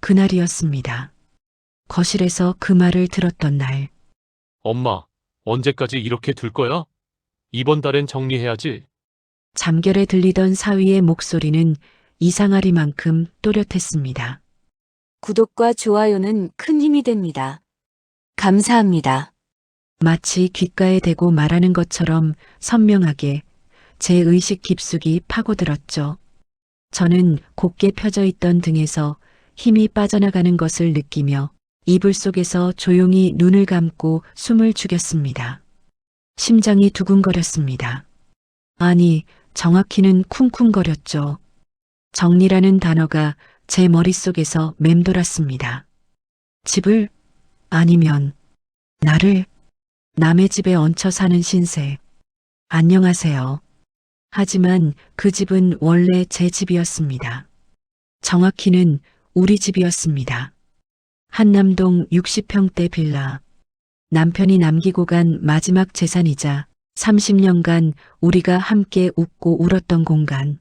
그날이었습니다. 거실에서 그 말을 들었던 날, 엄마, 언제까지 이렇게 둘 거야? 이번 달엔 정리해야지. 잠결에 들리던 사위의 목소리는 이상하리만큼 또렷했습니다. 구독과 좋아요는 큰 힘이 됩니다. 감사합니다. 마치 귓가에 대고 말하는 것처럼 선명하게 제 의식 깊숙이 파고들었죠. 저는 곱게 펴져 있던 등에서 힘이 빠져나가는 것을 느끼며 이불 속에서 조용히 눈을 감고 숨을 죽였습니다. 심장이 두근거렸습니다. 아니, 정확히는 쿵쿵거렸죠. 정리라는 단어가 제 머릿속에서 맴돌았습니다. 집을, 아니면 나를, 남의 집에 얹혀 사는 신세. 안녕하세요. 하지만 그 집은 원래 제 집이었습니다. 정확히는 우리 집이었습니다. 한남동 60평대 빌라. 남편이 남기고 간 마지막 재산이자 30년간 우리가 함께 웃고 울었던 공간.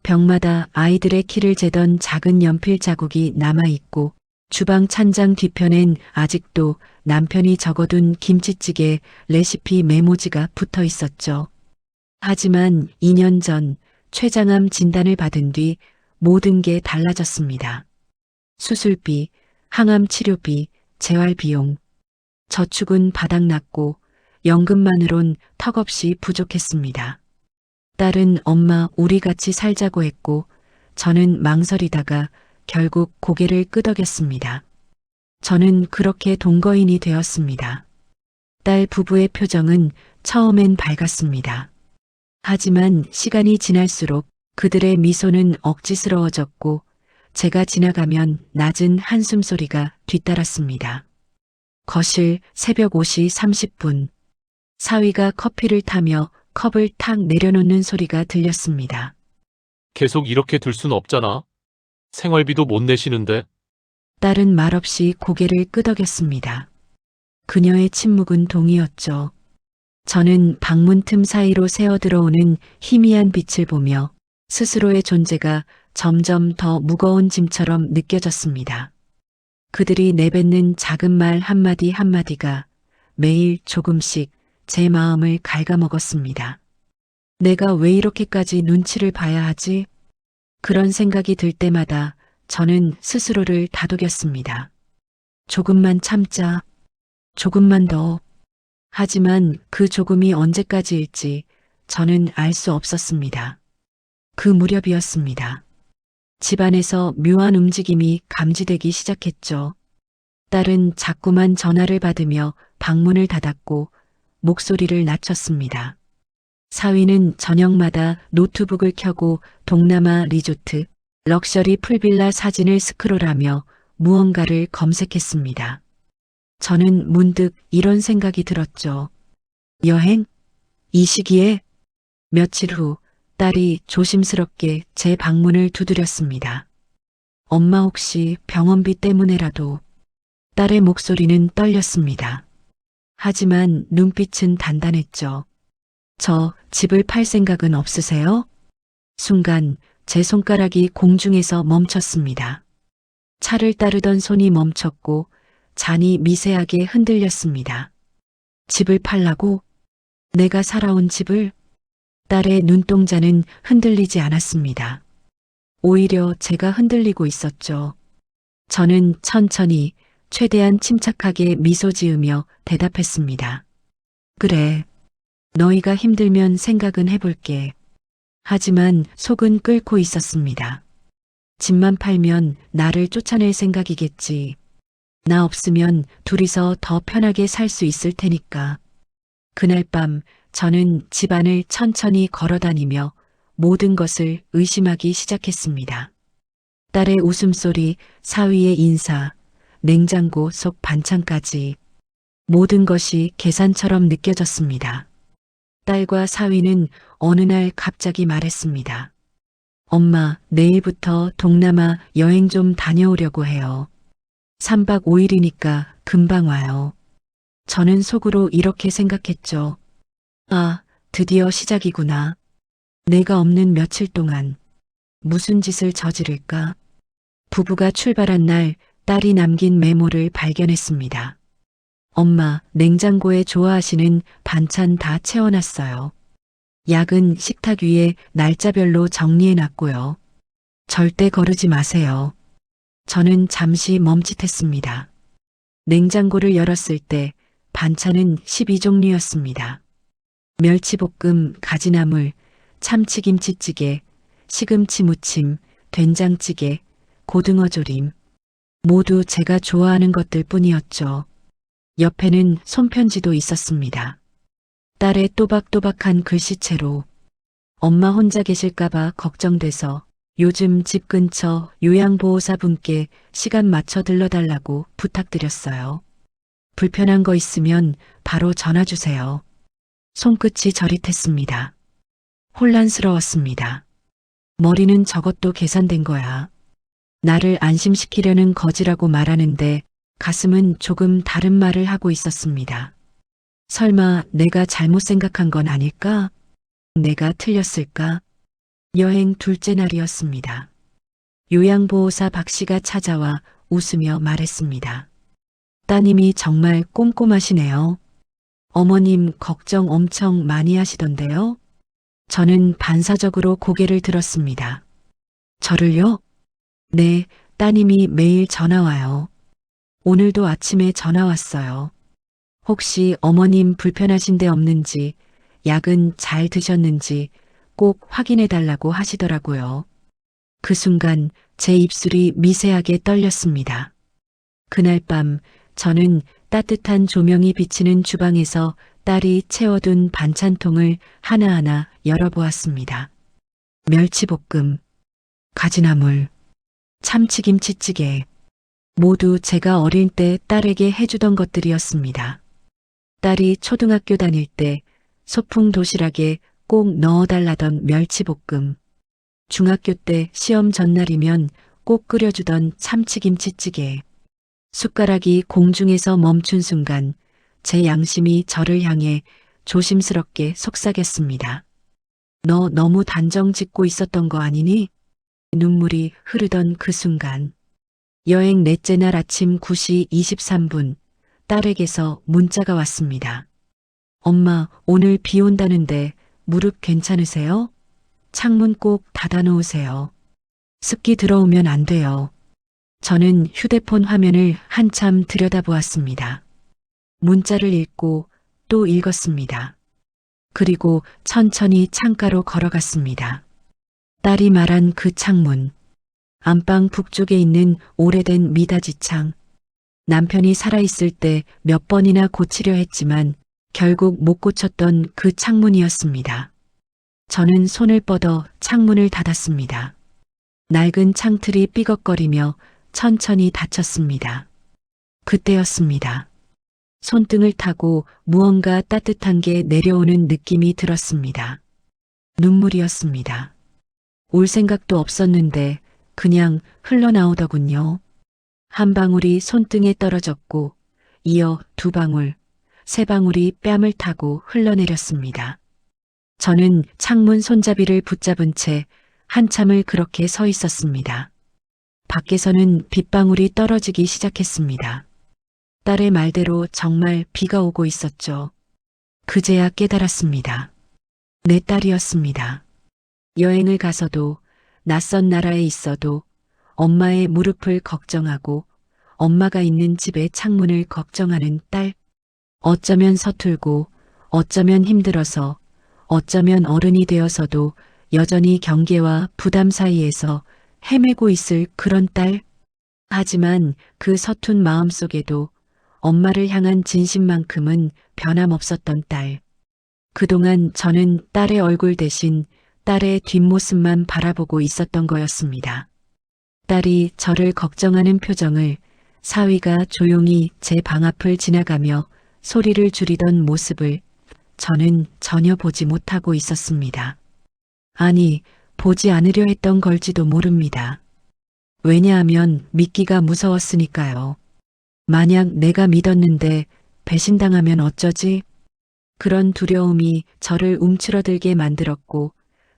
벽마다 아이들의 키를 재던 작은 연필 자국이 남아있고 주방 찬장 뒤편엔 아직도 남편이 적어둔 김치찌개 레시피 메모지가 붙어 있었죠. 하지만 2년 전 췌장암 진단을 받은 뒤 모든 게 달라졌습니다. 수술비, 항암 치료비, 재활 비용. 저축은 바닥났고 연금만으론 턱없이 부족했습니다. 딸은 엄마 우리 같이 살자고 했고 저는 망설이다가 결국 고개를 끄덕였습니다. 저는 그렇게 동거인이 되었습니다. 딸 부부의 표정은 처음엔 밝았습니다. 하지만 시간이 지날수록 그들의 미소는 억지스러워졌고 제가 지나가면 낮은 한숨 소리가 뒤따랐습니다. 거실 새벽 5시 30분. 사위가 커피를 타며 컵을 탁 내려놓는 소리가 들렸습니다. 계속 이렇게 둘 순 없잖아. 생활비도 못 내시는데. 딸은 말없이 고개를 끄덕였습니다. 그녀의 침묵은 동이었죠. 저는 방문 틈 사이로 새어 들어오는 희미한 빛을 보며 스스로의 존재가 점점 더 무거운 짐처럼 느껴졌습니다. 그들이 내뱉는 작은 말 한마디 한마디가 매일 조금씩 제 마음을 갉아먹었습니다. 내가 왜 이렇게까지 눈치를 봐야 하지? 그런 생각이 들 때마다 저는 스스로를 다독였습니다. 조금만 참자. 조금만 더. 하지만 그 조금이 언제까지일지 저는 알 수 없었습니다. 그 무렵이었습니다. 집안에서 묘한 움직임이 감지되기 시작했죠. 딸은 자꾸만 전화를 받으며 방문을 닫았고 목소리를 낮췄습니다. 사위는 저녁마다 노트북을 켜고 동남아 리조트, 럭셔리 풀빌라 사진을 스크롤하며 무언가를 검색했습니다. 저는 문득 이런 생각이 들었죠. 여행? 이 시기에? 며칠 후 딸이 조심스럽게 제 방문을 두드렸습니다. 엄마 혹시 병원비 때문에라도. 딸의 목소리는 떨렸습니다. 하지만 눈빛은 단단했죠. 저 집을 팔 생각은 없으세요? 순간 제 손가락이 공중에서 멈췄습니다. 차를 따르던 손이 멈췄고 잔이 미세하게 흔들렸습니다. 집을 팔라고? 내가 살아온 집을? 딸의 눈동자는 흔들리지 않았습니다. 오히려 제가 흔들리고 있었죠. 저는 천천히 최대한 침착하게 미소 지으며 대답했습니다. 그래. 너희가 힘들면 생각은 해볼게. 하지만 속은 끓고 있었습니다. 집만 팔면 나를 쫓아낼 생각이겠지. 나 없으면 둘이서 더 편하게 살 수 있을 테니까. 그날 밤 저는 집안을 천천히 걸어다니며 모든 것을 의심하기 시작했습니다. 딸의 웃음소리, 사위의 인사, 냉장고 속 반찬까지 모든 것이 계산처럼 느껴졌습니다. 딸과 사위는 어느 날 갑자기 말했습니다. 엄마, 내일부터 동남아 여행 좀 다녀오려고 해요. 3박 5일이니까 금방 와요. 저는 속으로 이렇게 생각했죠. 아, 드디어 시작이구나. 내가 없는 며칠 동안 무슨 짓을 저지를까? 부부가 출발한 날 딸이 남긴 메모를 발견했습니다. 엄마, 냉장고에 좋아하시는 반찬 다 채워놨어요. 약은 식탁 위에 날짜별로 정리해놨고요. 절대 거르지 마세요. 저는 잠시 멈칫했습니다. 냉장고를 열었을 때 반찬은 12종류였습니다. 멸치볶음, 가지나물, 참치김치찌개, 시금치 무침, 된장찌개, 고등어조림. 모두 제가 좋아하는 것들 뿐이었죠. 옆에는 손편지도 있었습니다. 딸의 또박또박한 글씨체로 엄마 혼자 계실까봐 걱정돼서 요즘 집 근처 요양보호사분께 시간 맞춰 들러달라고 부탁드렸어요. 불편한 거 있으면 바로 전화 주세요. 손끝이 저릿했습니다. 혼란스러웠습니다. 머리는 저것도 계산된 거야. 나를 안심시키려는 거지라고 말하는데 가슴은 조금 다른 말을 하고 있었습니다. 설마 내가 잘못 생각한 건 아닐까? 내가 틀렸을까? 여행 둘째 날이었습니다. 요양보호사 박 씨가 찾아와 웃으며 말했습니다. 따님이 정말 꼼꼼하시네요. 어머님 걱정 엄청 많이 하시던데요? 저는 반사적으로 고개를 들었습니다. 저를요? 네, 따님이 매일 전화 와요. 오늘도 아침에 전화 왔어요. 혹시 어머님 불편하신 데 없는지, 약은 잘 드셨는지 꼭 확인해 달라고 하시더라고요. 그 순간 제 입술이 미세하게 떨렸습니다. 그날 밤 저는 따뜻한 조명이 비치는 주방에서 딸이 채워둔 반찬통을 하나하나 열어보았습니다. 멸치볶음, 가지나물, 참치김치찌개, 모두 제가 어릴 때 딸에게 해주던 것들이었습니다. 딸이 초등학교 다닐 때 소풍 도시락에 꼭 넣어달라던 멸치볶음, 중학교 때 시험 전날이면 꼭 끓여주던 참치김치찌개, 숟가락이 공중에서 멈춘 순간 제 양심이 저를 향해 조심스럽게 속삭였습니다. 너 너무 단정 짓고 있었던 거 아니니? 눈물이 흐르던 그 순간. 여행 넷째 날 아침 9시 23분 딸에게서 문자가 왔습니다. 엄마, 오늘 비 온다는데 무릎 괜찮으세요? 창문 꼭 닫아 놓으세요. 습기 들어오면 안 돼요. 저는 휴대폰 화면을 한참 들여다보았습니다. 문자를 읽고 또 읽었습니다. 그리고 천천히 창가로 걸어갔습니다. 딸이 말한 그 창문. 안방 북쪽에 있는 오래된 미닫이 창. 남편이 살아있을 때 몇 번이나 고치려 했지만 결국 못 고쳤던 그 창문이었습니다. 저는 손을 뻗어 창문을 닫았습니다. 낡은 창틀이 삐걱거리며 천천히 닫혔습니다. 그때였습니다. 손등을 타고 무언가 따뜻한 게 내려오는 느낌이 들었습니다. 눈물이었습니다. 올 생각도 없었는데 그냥 흘러나오더군요. 한 방울이 손등에 떨어졌고 이어 두 방울, 세 방울이 뺨을 타고 흘러내렸습니다. 저는 창문 손잡이를 붙잡은 채 한참을 그렇게 서 있었습니다. 밖에서는 빗방울이 떨어지기 시작했습니다. 딸의 말대로 정말 비가 오고 있었죠. 그제야 깨달았습니다. 내 딸이었습니다. 여행을 가서도 낯선 나라에 있어도 엄마의 무릎을 걱정하고 엄마가 있는 집의 창문을 걱정하는 딸. 어쩌면 서툴고 어쩌면 힘들어서 어쩌면 어른이 되어서도 여전히 경계와 부담 사이에서 헤매고 있을 그런 딸. 하지만 그 서툰 마음 속에도 엄마를 향한 진심만큼은 변함없었던 딸. 그동안 저는 딸의 얼굴 대신 딸의 뒷모습만 바라보고 있었던 거였습니다. 딸이 저를 걱정하는 표정을, 사위가 조용히 제 방 앞을 지나가며 소리를 줄이던 모습을 저는 전혀 보지 못하고 있었습니다. 아니, 보지 않으려 했던 걸지도 모릅니다. 왜냐하면 믿기가 무서웠으니까요. 만약 내가 믿었는데 배신당하면 어쩌지? 그런 두려움이 저를 움츠러들게 만들었고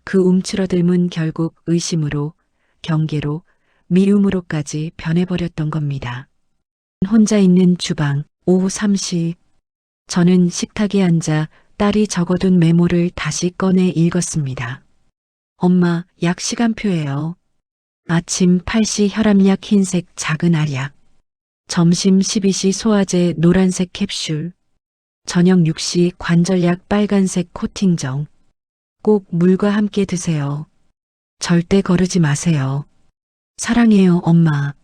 그 움츠러들문 결국 의심으로, 경계로, 미움으로까지 변해버렸던 겁니다. 혼자 있는 주방, 오후 3시. 저는 식탁에 앉아 딸이 적어둔 메모를 다시 꺼내 읽었습니다. 엄마, 약 시간표예요. 아침 8시 혈압약 흰색 작은 알약. 점심 12시 소화제 노란색 캡슐. 저녁 6시 관절약 빨간색 코팅정. 꼭 물과 함께 드세요. 절대 거르지 마세요. 사랑해요, 엄마.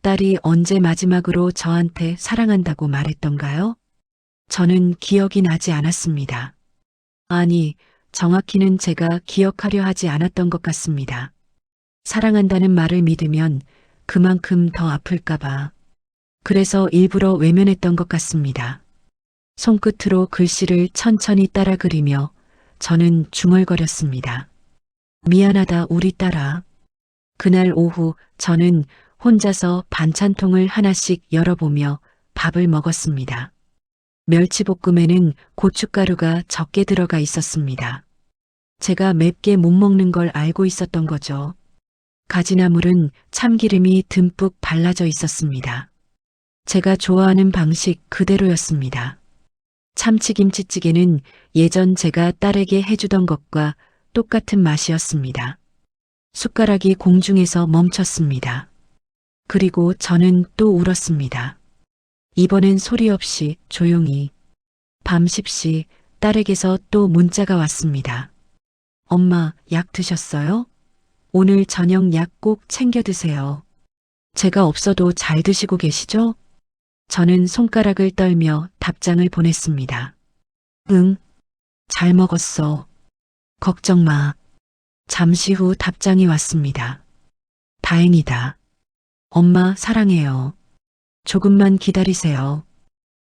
딸이 언제 마지막으로 저한테 사랑한다고 말했던가요? 저는 기억이 나지 않았습니다. 아니, 정확히는 제가 기억하려 하지 않았던 것 같습니다. 사랑한다는 말을 믿으면 그만큼 더 아플까봐. 그래서 일부러 외면했던 것 같습니다. 손끝으로 글씨를 천천히 따라 그리며 저는 중얼거렸습니다. 미안하다, 우리 딸아. 그날 오후 저는 혼자서 반찬통을 하나씩 열어보며 밥을 먹었습니다. 멸치볶음에는 고춧가루가 적게 들어가 있었습니다. 제가 맵게 못 먹는 걸 알고 있었던 거죠. 가지나물은 참기름이 듬뿍 발라져 있었습니다. 제가 좋아하는 방식 그대로였습니다. 참치김치찌개는 예전 제가 딸에게 해주던 것과 똑같은 맛이었습니다. 숟가락이 공중에서 멈췄습니다. 그리고 저는 또 울었습니다. 이번엔 소리 없이 조용히. 밤 10시 딸에게서 또 문자가 왔습니다. 엄마, 약 드셨어요? 오늘 저녁 약 꼭 챙겨 드세요. 제가 없어도 잘 드시고 계시죠? 저는 손가락을 떨며 답장을 보냈습니다. 응, 잘 먹었어. 걱정 마. 잠시 후 답장이 왔습니다. 다행이다. 엄마 사랑해요. 조금만 기다리세요.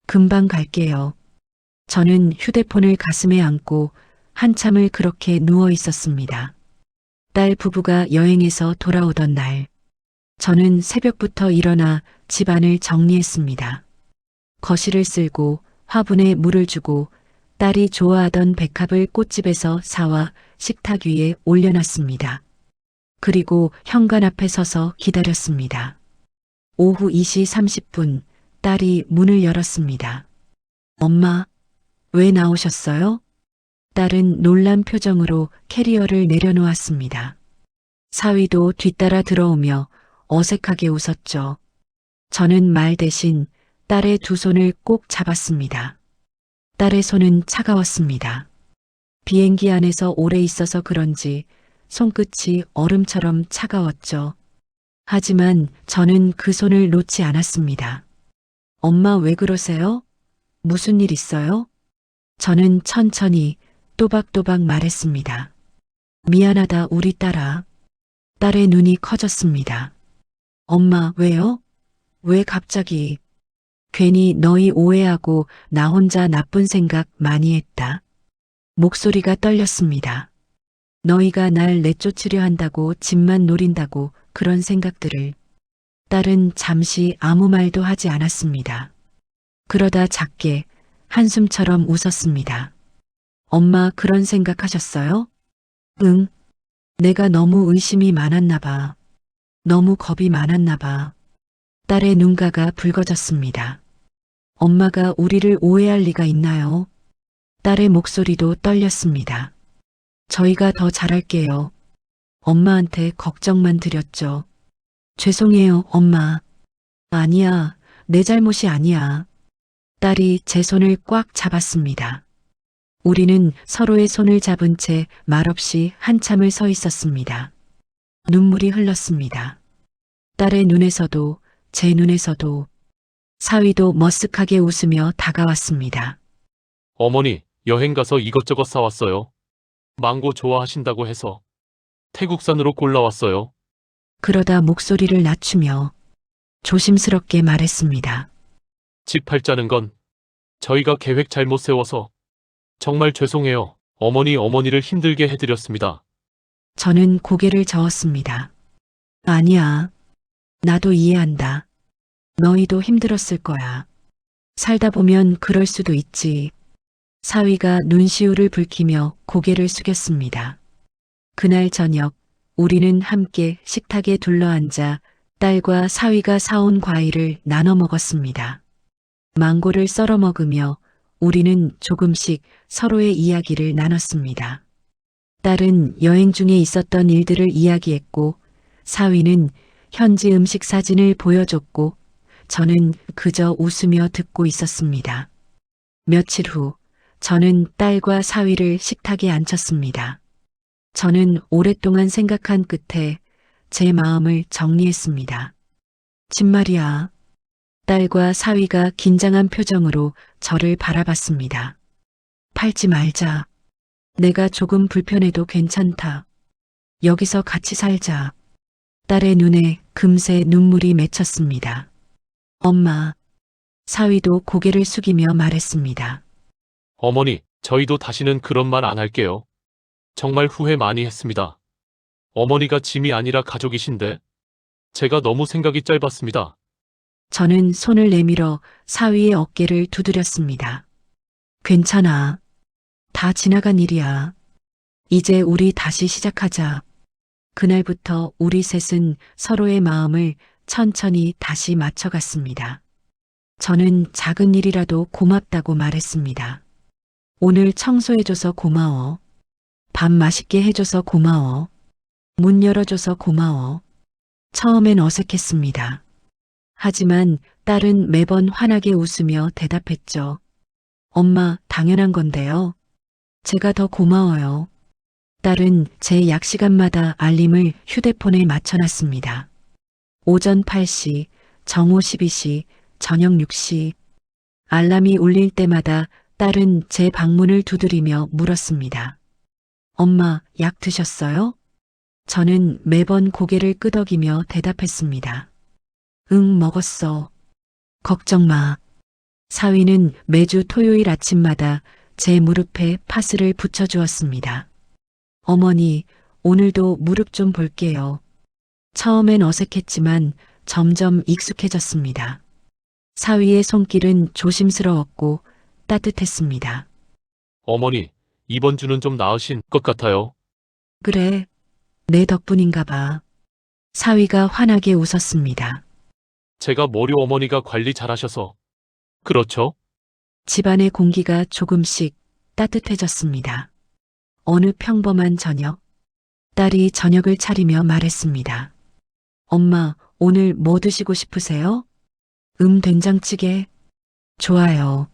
금방 갈게요. 저는 휴대폰을 가슴에 안고 한참을 그렇게 누워 있었습니다. 딸 부부가 여행에서 돌아오던 날, 저는 새벽부터 일어나 집안을 정리했습니다. 거실을 쓸고 화분에 물을 주고 딸이 좋아하던 백합을 꽃집에서 사와 식탁 위에 올려놨습니다. 그리고 현관 앞에 서서 기다렸습니다. 오후 2시 30분 딸이 문을 열었습니다. 엄마, 왜 나오셨어요? 딸은 놀란 표정으로 캐리어를 내려놓았습니다. 사위도 뒤따라 들어오며 어색하게 웃었죠. 저는 말 대신 딸의 두 손을 꼭 잡았습니다. 딸의 손은 차가웠습니다. 비행기 안에서 오래 있어서 그런지 손끝이 얼음처럼 차가웠죠. 하지만 저는 그 손을 놓지 않았습니다. 엄마 왜 그러세요? 무슨 일 있어요? 저는 천천히 또박또박 말했습니다. 미안하다, 우리 딸아. 딸의 눈이 커졌습니다. 엄마, 왜요? 왜 갑자기? 괜히 너희 오해하고 나 혼자 나쁜 생각 많이 했다. 목소리가 떨렸습니다. 너희가 날 내쫓으려 한다고 집만 노린다고 그런 생각들을. 딸은 잠시 아무 말도 하지 않았습니다. 그러다 작게 한숨처럼 웃었습니다. 엄마 그런 생각하셨어요? 응. 내가 너무 의심이 많았나 봐. 너무 겁이 많았나 봐. 딸의 눈가가 붉어졌습니다. 엄마가 우리를 오해할 리가 있나요? 딸의 목소리도 떨렸습니다. 저희가 더 잘할게요. 엄마한테 걱정만 드렸죠. 죄송해요, 엄마. 아니야, 내 잘못이 아니야. 딸이 제 손을 꽉 잡았습니다. 우리는 서로의 손을 잡은 채 말없이 한참을 서 있었습니다. 눈물이 흘렀습니다. 딸의 눈에서도 제 눈에서도. 사위도 머쓱하게 웃으며 다가왔습니다. 어머니, 여행 가서 이것저것 사왔어요. 망고 좋아하신다고 해서 태국산으로 골라왔어요. 그러다 목소리를 낮추며 조심스럽게 말했습니다. 집 팔자는 건 저희가 계획 잘못 세워서 정말 죄송해요. 어머니를 힘들게 해드렸습니다. 저는 고개를 저었습니다. 아니야. 나도 이해한다. 너희도 힘들었을 거야. 살다 보면 그럴 수도 있지. 사위가 눈시울을 붉히며 고개를 숙였습니다. 그날 저녁 우리는 함께 식탁에 둘러앉아 딸과 사위가 사온 과일을 나눠 먹었습니다. 망고를 썰어 먹으며 우리는 조금씩 서로의 이야기를 나눴습니다. 딸은 여행 중에 있었던 일들을 이야기했고, 사위는 현지 음식 사진을 보여줬고, 저는 그저 웃으며 듣고 있었습니다. 며칠 후, 저는 딸과 사위를 식탁에 앉혔습니다. 저는 오랫동안 생각한 끝에 제 마음을 정리했습니다. 진말이야. 딸과 사위가 긴장한 표정으로 저를 바라봤습니다. 팔지 말자. 내가 조금 불편해도 괜찮다. 여기서 같이 살자. 딸의 눈에 금세 눈물이 맺혔습니다. 엄마. 사위도 고개를 숙이며 말했습니다. 어머니, 저희도 다시는 그런 말 안 할게요. 정말 후회 많이 했습니다. 어머니가 짐이 아니라 가족이신데 제가 너무 생각이 짧았습니다. 저는 손을 내밀어 사위의 어깨를 두드렸습니다. 괜찮아. 다 지나간 일이야. 이제 우리 다시 시작하자. 그날부터 우리 셋은 서로의 마음을 천천히 다시 맞춰갔습니다. 저는 작은 일이라도 고맙다고 말했습니다. 오늘 청소해줘서 고마워. 밥 맛있게 해줘서 고마워. 문 열어줘서 고마워. 처음엔 어색했습니다. 하지만 딸은 매번 환하게 웃으며 대답했죠. 엄마, 당연한 건데요. 제가 더 고마워요. 딸은 제 약시간마다 알림을 휴대폰에 맞춰놨습니다. 오전 8시, 정오 12시, 저녁 6시. 알람이 울릴 때마다 딸은 제 방문을 두드리며 물었습니다. 엄마, 약 드셨어요? 저는 매번 고개를 끄덕이며 대답했습니다. 응, 먹었어. 걱정 마. 사위는 매주 토요일 아침마다 제 무릎에 파스를 붙여주었습니다. 어머니, 오늘도 무릎 좀 볼게요. 처음엔 어색했지만 점점 익숙해졌습니다. 사위의 손길은 조심스러웠고 따뜻했습니다. 어머니, 이번 주는 좀 나으신 것 같아요. 그래, 내 덕분인가 봐. 사위가 환하게 웃었습니다. 제가 모료 어머니가 관리 잘하셔서. 그렇죠? 집안의 공기가 조금씩 따뜻해졌습니다. 어느 평범한 저녁, 딸이 저녁을 차리며 말했습니다. 엄마, 오늘 뭐 드시고 싶으세요? 된장찌개. 좋아요.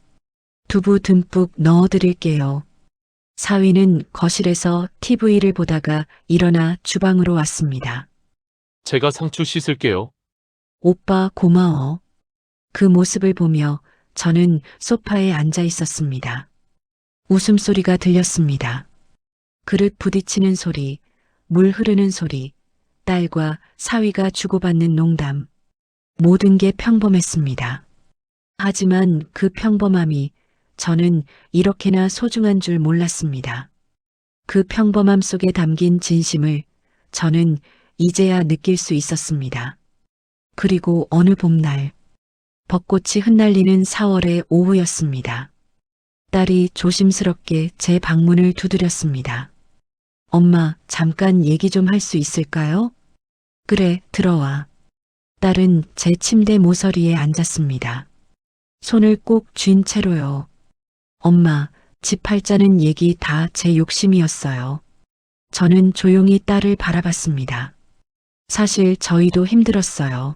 두부 듬뿍 넣어드릴게요. 사위는 거실에서 TV를 보다가 일어나 주방으로 왔습니다. 제가 상추 씻을게요. 오빠 고마워. 그 모습을 보며 저는 소파에 앉아 있었습니다. 웃음소리가 들렸습니다. 그릇 부딪히는 소리, 물 흐르는 소리, 딸과 사위가 주고받는 농담. 모든 게 평범했습니다. 하지만 그 평범함이 저는 이렇게나 소중한 줄 몰랐습니다. 그 평범함 속에 담긴 진심을 저는 이제야 느낄 수 있었습니다. 그리고 어느 봄날, 벚꽃이 흩날리는 4월의 오후였습니다. 딸이 조심스럽게 제 방문을 두드렸습니다. 엄마, 잠깐 얘기 좀 할 수 있을까요? 그래, 들어와. 딸은 제 침대 모서리에 앉았습니다. 손을 꼭 쥔 채로요. 엄마, 집 팔자는 얘기 다 제 욕심이었어요. 저는 조용히 딸을 바라봤습니다. 사실 저희도 힘들었어요.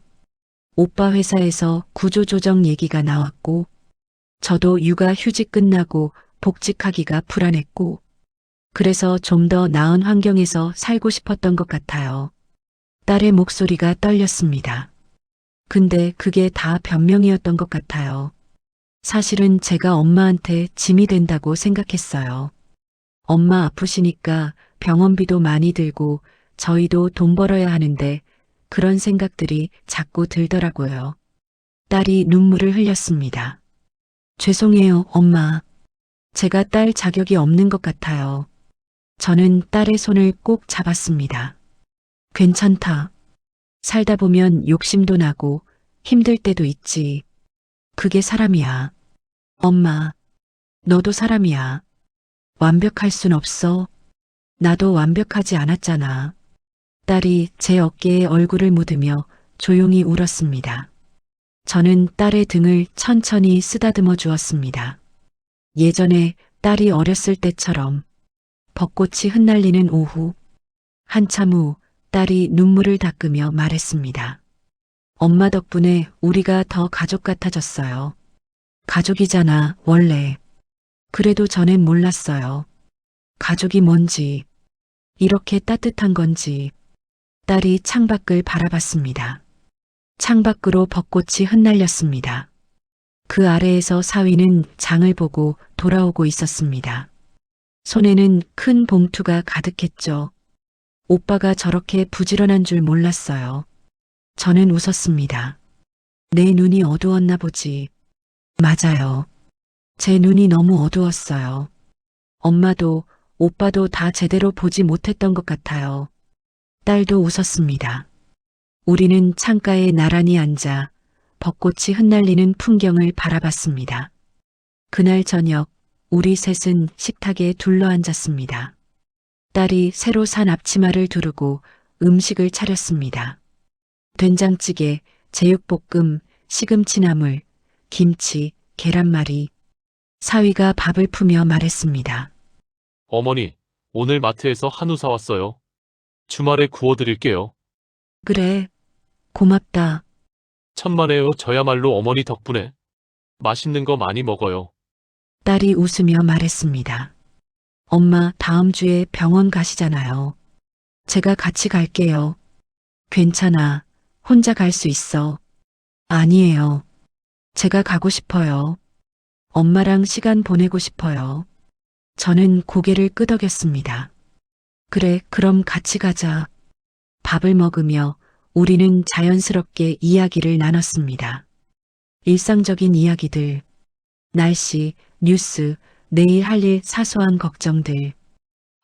오빠 회사에서 구조조정 얘기가 나왔고, 저도 육아 휴직 끝나고 복직하기가 불안했고, 그래서 좀 더 나은 환경에서 살고 싶었던 것 같아요. 딸의 목소리가 떨렸습니다. 근데 그게 다 변명이었던 것 같아요. 사실은 제가 엄마한테 짐이 된다고 생각했어요. 엄마 아프시니까 병원비도 많이 들고 저희도 돈 벌어야 하는데 그런 생각들이 자꾸 들더라고요. 딸이 눈물을 흘렸습니다. 죄송해요, 엄마. 제가 딸 자격이 없는 것 같아요. 저는 딸의 손을 꼭 잡았습니다. 괜찮다. 살다 보면 욕심도 나고 힘들 때도 있지. 그게 사람이야. 엄마, 너도 사람이야. 완벽할 순 없어. 나도 완벽하지 않았잖아. 딸이 제 어깨에 얼굴을 묻으며 조용히 울었습니다. 저는 딸의 등을 천천히 쓰다듬어 주었습니다. 예전에 딸이 어렸을 때처럼 벚꽃이 흩날리는 오후, 한참 후 딸이 눈물을 닦으며 말했습니다. 엄마 덕분에 우리가 더 가족 같아졌어요. 가족이잖아, 원래. 그래도 전엔 몰랐어요. 가족이 뭔지, 이렇게 따뜻한 건지. 딸이 창밖을 바라봤습니다. 창밖으로 벚꽃이 흩날렸습니다. 그 아래에서 사위는 장을 보고 돌아오고 있었습니다. 손에는 큰 봉투가 가득했죠. 오빠가 저렇게 부지런한 줄 몰랐어요. 저는 웃었습니다. 내 눈이 어두웠나 보지. 맞아요. 제 눈이 너무 어두웠어요. 엄마도 오빠도 다 제대로 보지 못했던 것 같아요. 딸도 웃었습니다. 우리는 창가에 나란히 앉아 벚꽃이 흩날리는 풍경을 바라봤습니다. 그날 저녁 우리 셋은 식탁에 둘러앉았습니다. 딸이 새로 산 앞치마를 두르고 음식을 차렸습니다. 된장찌개, 제육볶음, 시금치나물, 김치, 계란말이. 사위가 밥을 푸며 말했습니다. 어머니, 오늘 마트에서 한우 사왔어요. 주말에 구워드릴게요. 그래, 고맙다. 천만에요. 저야말로 어머니 덕분에. 맛있는 거 많이 먹어요. 딸이 웃으며 말했습니다. 엄마 다음 주에 병원 가시잖아요. 제가 같이 갈게요. 괜찮아. 혼자 갈 수 있어. 아니에요. 제가 가고 싶어요. 엄마랑 시간 보내고 싶어요. 저는 고개를 끄덕였습니다. 그래, 그럼 같이 가자. 밥을 먹으며 우리는 자연스럽게 이야기를 나눴습니다. 일상적인 이야기들, 날씨, 뉴스, 내일 할 일 사소한 걱정들.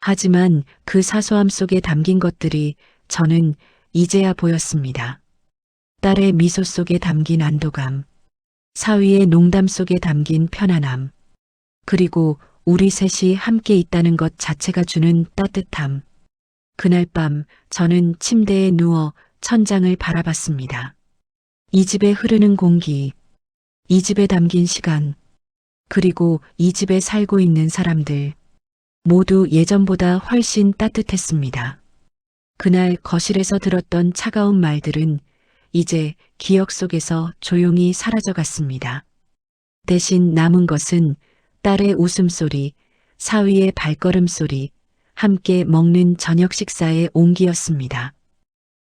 하지만 그 사소함 속에 담긴 것들이 저는 이제야 보였습니다. 딸의 미소 속에 담긴 안도감, 사위의 농담 속에 담긴 편안함, 그리고 우리 셋이 함께 있다는 것 자체가 주는 따뜻함. 그날 밤 저는 침대에 누워 천장을 바라봤습니다. 이 집에 흐르는 공기, 이 집에 담긴 시간, 그리고 이 집에 살고 있는 사람들, 모두 예전보다 훨씬 따뜻했습니다. 그날 거실에서 들었던 차가운 말들은 이제 기억 속에서 조용히 사라져갔습니다. 대신 남은 것은 딸의 웃음소리, 사위의 발걸음소리, 함께 먹는 저녁 식사의 온기였습니다.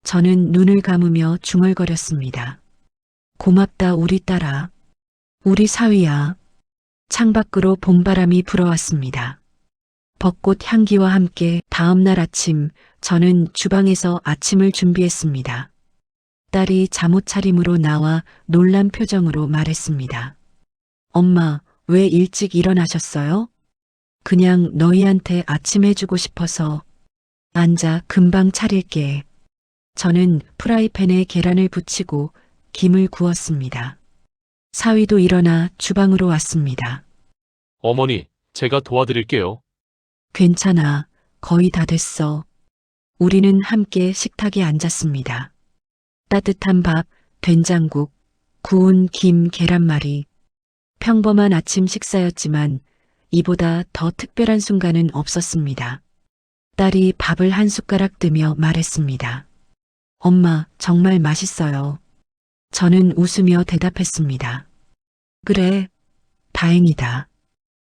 저는 눈을 감으며 중얼거렸습니다. 고맙다 우리 딸아. 우리 사위야. 창밖으로 봄바람이 불어왔습니다. 벚꽃 향기와 함께 다음날 아침 저는 주방에서 아침을 준비했습니다. 딸이 잠옷 차림으로 나와 놀란 표정으로 말했습니다. 엄마, 왜 일찍 일어나셨어요? 그냥 너희한테 아침 해주고 싶어서. 앉아, 금방 차릴게. 저는 프라이팬에 계란을 부치고 김을 구웠습니다. 사위도 일어나 주방으로 왔습니다. 어머니, 제가 도와드릴게요. 괜찮아. 거의 다 됐어. 우리는 함께 식탁에 앉았습니다. 따뜻한 밥, 된장국, 구운 김, 계란말이. 평범한 아침 식사였지만 이보다 더 특별한 순간은 없었습니다. 딸이 밥을 한 숟가락 뜨며 말했습니다. 엄마, 정말 맛있어요. 저는 웃으며 대답했습니다. 그래, 다행이다.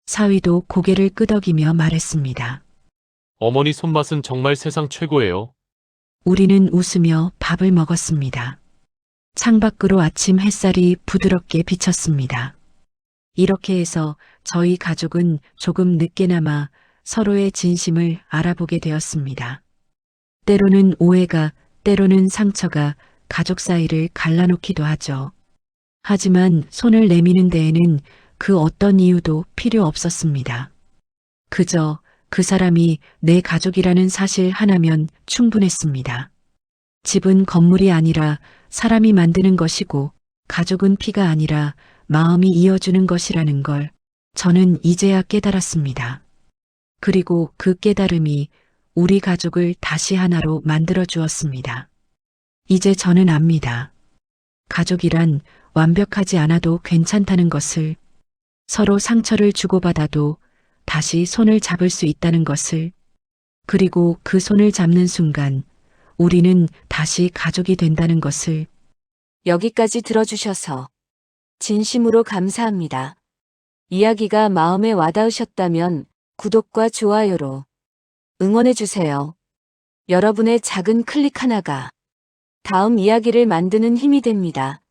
사위도 고개를 끄덕이며 말했습니다. 어머니 손맛은 정말 세상 최고예요. 우리는 웃으며 밥을 먹었습니다. 창밖으로 아침 햇살이 부드럽게 비쳤습니다. 이렇게 해서 저희 가족은 조금 늦게나마 서로의 진심을 알아보게 되었습니다. 때로는 오해가, 때로는 상처가 가족 사이를 갈라놓기도 하죠. 하지만 손을 내미는 데에는 그 어떤 이유도 필요 없었습니다. 그저 그 사람이 내 가족이라는 사실 하나면 충분했습니다. 집은 건물이 아니라 사람이 만드는 것이고 가족은 피가 아니라 마음이 이어주는 것이라는 걸 저는 이제야 깨달았습니다. 그리고 그 깨달음이 우리 가족을 다시 하나로 만들어 주었습니다. 이제 저는 압니다. 가족이란 완벽하지 않아도 괜찮다는 것을, 서로 상처를 주고받아도 다시 손을 잡을 수 있다는 것을, 그리고 그 손을 잡는 순간 우리는 다시 가족이 된다는 것을. 여기까지 들어주셔서 진심으로 감사합니다. 이야기가 마음에 와닿으셨다면 구독과 좋아요로 응원해주세요. 여러분의 작은 클릭 하나가 다음 이야기를 만드는 힘이 됩니다.